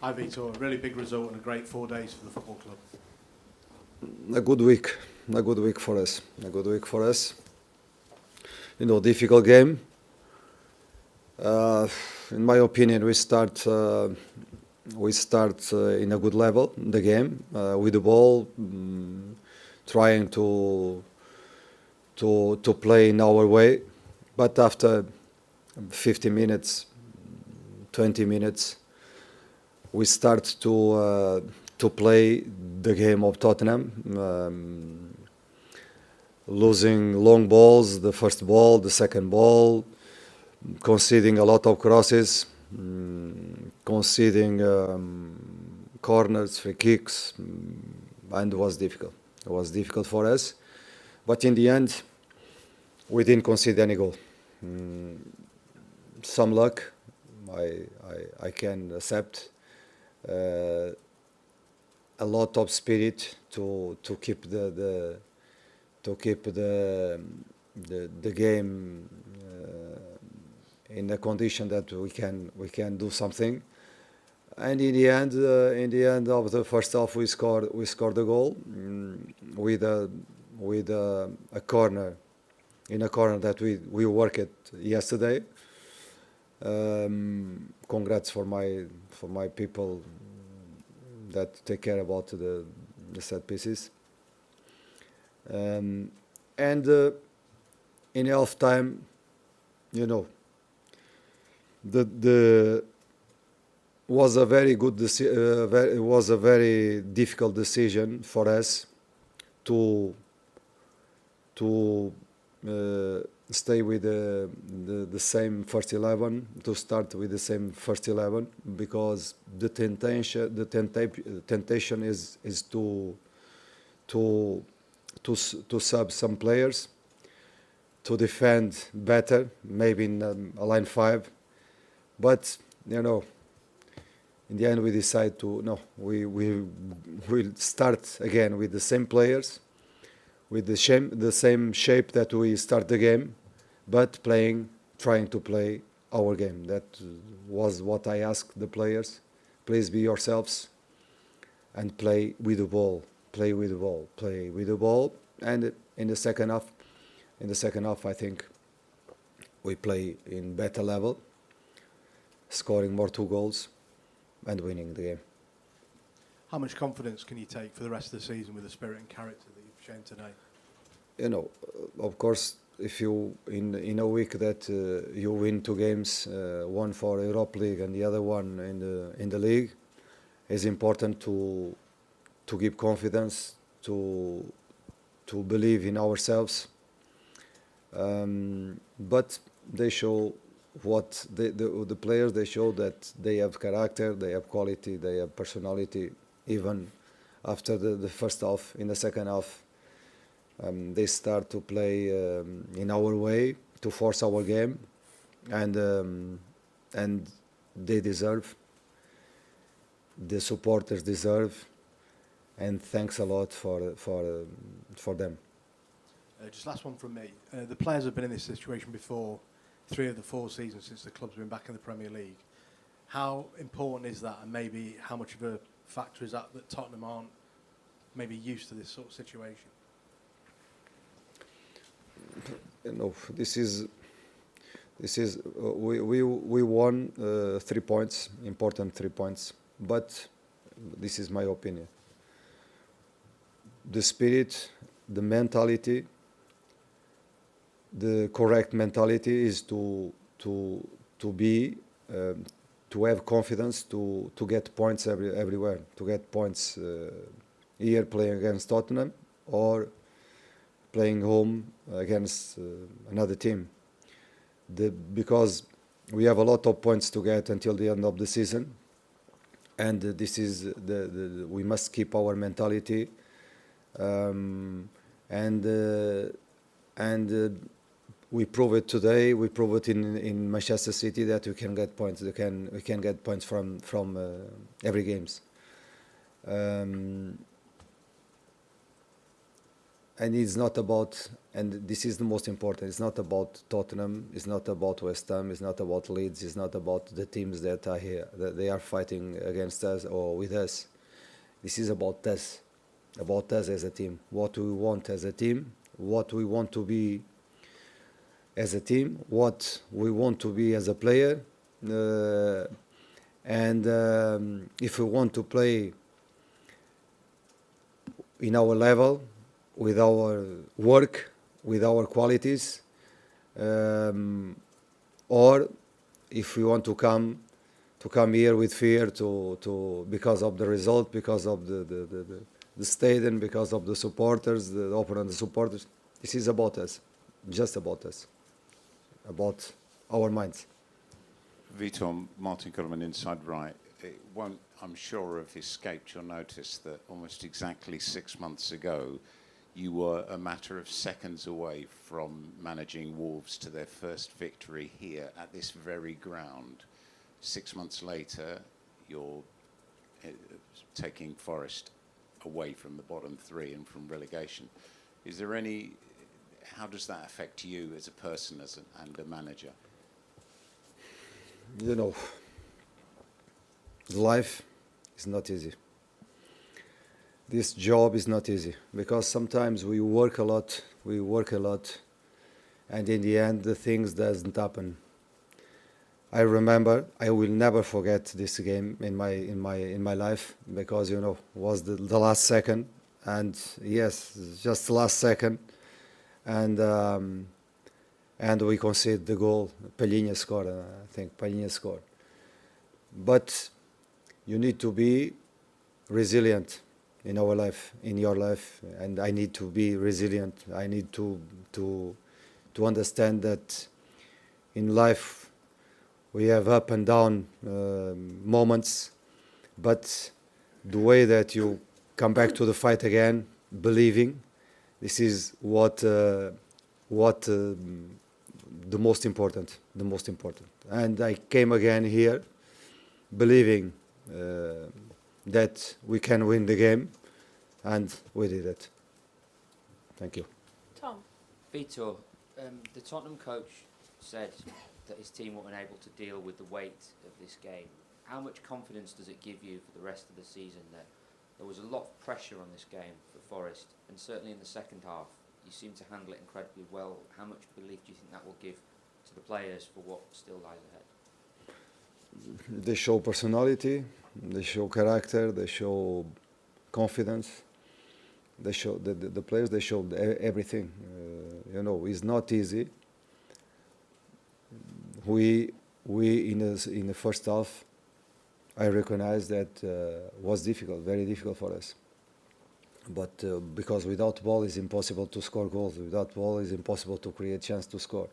Hi Vitor, a really big result and a great 4 days for the football club. A good week, for us. Difficult game. In my opinion, we start in a good level the game with the ball, trying to play in our way. But after 50 minutes, 20 minutes, we start to play the game of Tottenham, losing long balls, the first ball, the second ball, conceding a lot of crosses, conceding corners, free kicks, and it was difficult. It was difficult for us, but in the end, we didn't concede any goal. Some luck, I can accept. A lot of spirit to keep the game in a condition that we can do something. And in the end of the first half, we scored the goal with a corner, in a corner that we worked yesterday. Congrats for my people that take care about the set pieces. And in half time, the was a very good it was a very difficult decision for us to stay with the same first 11, to start with the same first 11, because the temptation is to sub some players, to defend better, maybe in a line 5, but in the end we decide we will start again with the same players, with the same shape that we start the game, but trying to play our game. That was what I asked the players. Please be yourselves and play with the ball. And in the second half, I think we play in better level, scoring more 2 goals and winning the game. How much confidence can you take for the rest of the season with the spirit and character that you've shown today? Of course, if you in a week that you win 2 games, one for Europa League and the other one in the league, it's important to give confidence, to believe in ourselves. But they show the players. They show that they have character, they have quality, they have personality. Even after the first half, in the second half, they start to play in our way, to force our game, and they deserve. The supporters deserve, and thanks a lot for them. Just last one from me. The players have been in this situation before, 3 of the 4 seasons since the club's been back in the Premier League. How important is that, and maybe how much of a factor is that Tottenham aren't maybe used to this sort of situation? This is we won 3 points, important 3 points, but this is my opinion. The spirit, the mentality, the correct mentality is to have confidence, to get points everywhere, to get points here playing against Tottenham or playing home against another team. Because we have a lot of points to get until the end of the season, and this is we must keep our mentality, and we prove it today. We prove it in Manchester City that we can get points. We can get points from every games. and it's not about, and this is the most important, it's not about Tottenham, it's not about West Ham, it's not about Leeds, it's not about the teams that are here, that they are fighting against us or with us. This is about us as a team, what we want as a team, what we want to be as a team, what we want to be as a player, and if we want to play in our level, with our work, with our qualities, or if we want to come here with fear to because of the result, because of the stadium, because of the supporters, the opponent supporters. This is about us, just about us, about our minds. Vitor, Martin Goodman, inside right. It won't, I'm sure, have escaped your notice that almost exactly 6 months ago, you were a matter of seconds away from managing Wolves to their first victory here at this very ground. 6 months later, you're taking Forest away from the bottom three and from relegation. Is there any? How does that affect you as a person, and a manager? You know, life is not easy. This job is not easy because sometimes we work a lot, and in the end the things doesn't happen. I remember, I will never forget this game in my life because, you know, was the last second, and yes, just the last second, and we conceded the goal. Palhinha scored, I think Palhinha scored. But you need to be resilient in our life, in your life, and I need to be resilient. I need to understand that in life we have up and down moments, but the way that you come back to the fight again, believing, this is what the most important. And I came again here believing that we can win the game, and we did it. Thank you. Tom. Vitor, the Tottenham coach said that his team weren't able to deal with the weight of this game. How much confidence does it give you for the rest of the season that there was a lot of pressure on this game for Forest, and certainly in the second half, you seem to handle it incredibly well. How much belief do you think that will give to the players for what still lies ahead? They show personality, they show character, they show confidence. They show the players. They showed everything. You know, it's not easy. We in the first half, I recognize that was difficult, very difficult for us. But because without ball it's impossible to score goals. Without ball it's impossible to create chance to score.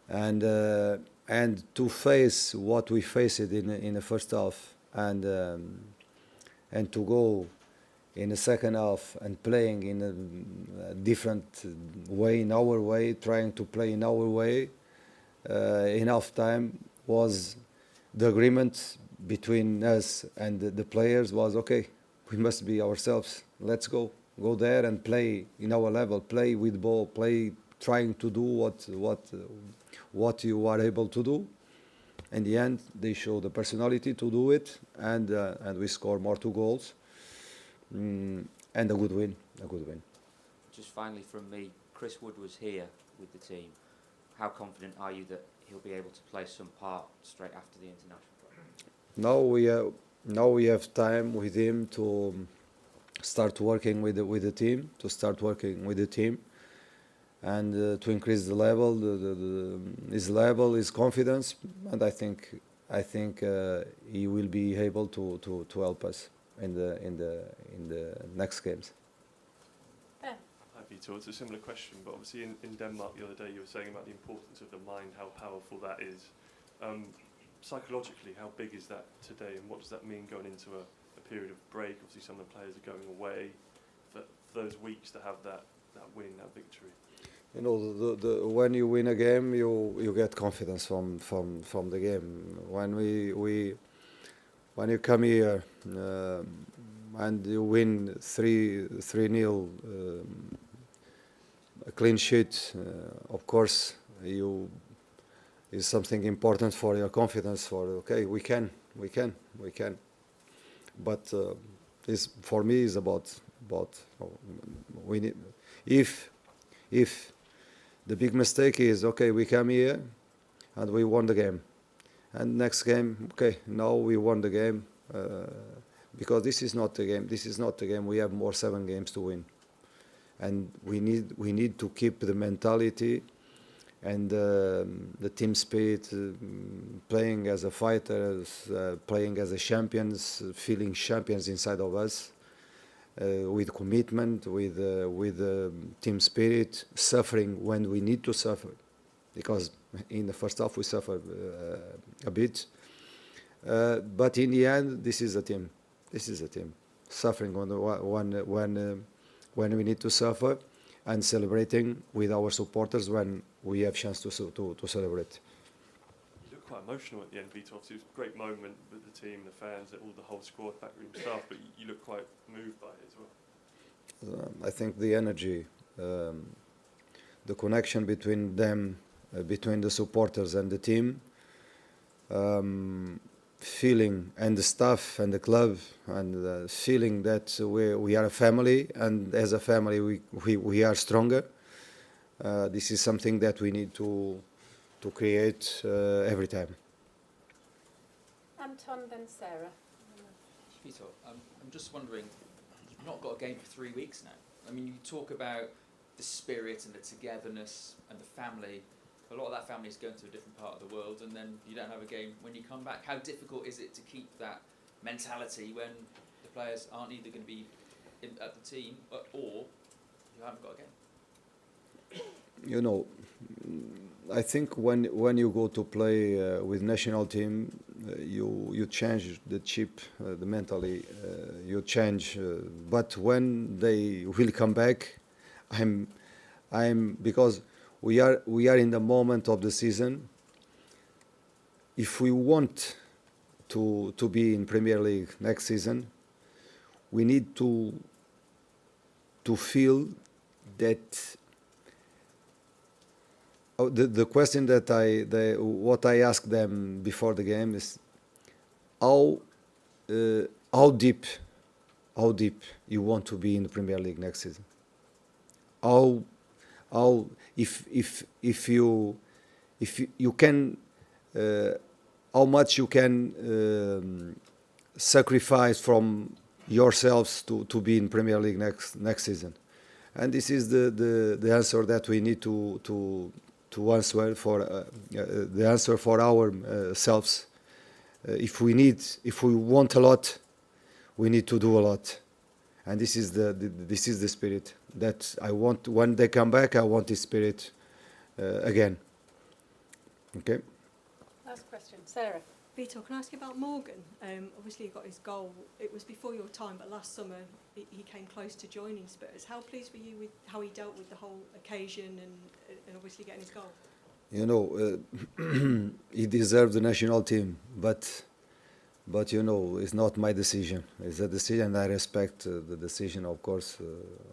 And to face what we faced in the first half, and to go in the second half and playing in a different way, in our way, trying to play in our way, in half time was the agreement between us and the players was, okay, we must be ourselves. Let's go there and play in our level, play with ball, play trying to do what you are able to do. In the end, they show the personality to do it, and we score more 2 goals, and a good win. Just finally from me, Chris Wood was here with the team. How confident are you that he'll be able to play some part straight after the international break? Now we have time with him to start working with the team, and to increase the level, his level, his confidence, and I think he will be able to help us in the next games. Ben. Hi Vitor, it's a similar question, but obviously in Denmark the other day you were saying about the importance of the mind, how powerful that is. Psychologically, how big is that today, and what does that mean going into a period of break? Obviously some of the players are going away, for those weeks to have that win, that victory. You know, when you win a game, you get confidence from the game. When you come here, and you win 3-0, a clean sheet, of course, is something important for your confidence. We can. But this for me is about we need. If the big mistake is we come here and we won the game, and next game now we won the game. Because this is not a game. This is not a game. We have more 7 games to win, and we need to keep the mentality and the team spirit, playing as a fighter, playing as a champions, feeling champions inside of us, with commitment, with team spirit, suffering when we need to suffer, because in the first half we suffered a bit, but in the end this is a team. This is a team suffering when we need to suffer, and celebrating with our supporters when we have chance to celebrate. You look quite emotional at the end, Vitor. Obviously, it was a great moment with the team, the fans, all the whole squad, backroom staff, but you look quite moved by it as well. I think the energy, the connection between them, between the supporters and the team, feeling, and the staff and the club, and feeling that we are a family, and as a family we are stronger. This is something that we need to create every time. Anton, then Sarah. Vitor, I'm just wondering, you've not got a game for 3 weeks now. I mean, you talk about the spirit and the togetherness and the family. A lot of that family is going to a different part of the world, and then you don't have a game when you come back. How difficult is it to keep that mentality when the players aren't either going to be at the team or you haven't got a game? I think when you go to play with national team, you change the chip, the mentally, you change. But when they will come back, I'm because we are in the moment of the season. If we want to be in Premier League next season, we need to feel that. The question that what I asked them before the game is how deep you want to be in the Premier League next season. If you can, how much you can sacrifice from yourselves to be in Premier League next season, and this is the answer that we need to answer for the answer for ourselves. If we want a lot, we need to do a lot, and this is the spirit that I want. When they come back, I want this spirit again. Okay. Last question, Sarah. Vitor, can I ask you about Morgan? Obviously, he got his goal. It was before your time, but last summer he came close to joining Spurs. How pleased were you with how he dealt with the whole occasion and obviously getting his goal? He deserved the national team, but it's not my decision. It's a decision. I respect the decision, of course,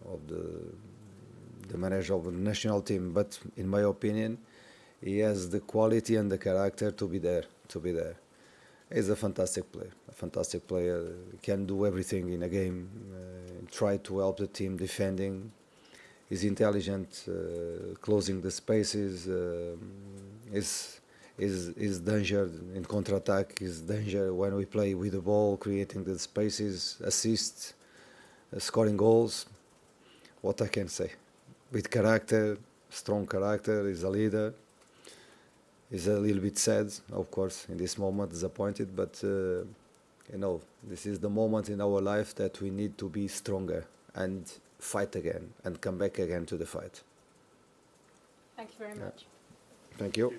of the manager of the national team. But in my opinion, he has the quality and the character to be there. He's a fantastic player. He can do everything in a game. Try to help the team defending. He's intelligent, closing the spaces. Is danger in counter-attack. Is danger when we play with the ball, creating the spaces, assists, scoring goals. What I can say, with character, strong character. He's a leader. He's a little bit sad, of course, in this moment, disappointed, but this is the moment in our life that we need to be stronger and fight again and come back again to the fight. Thank you very much. Thank you.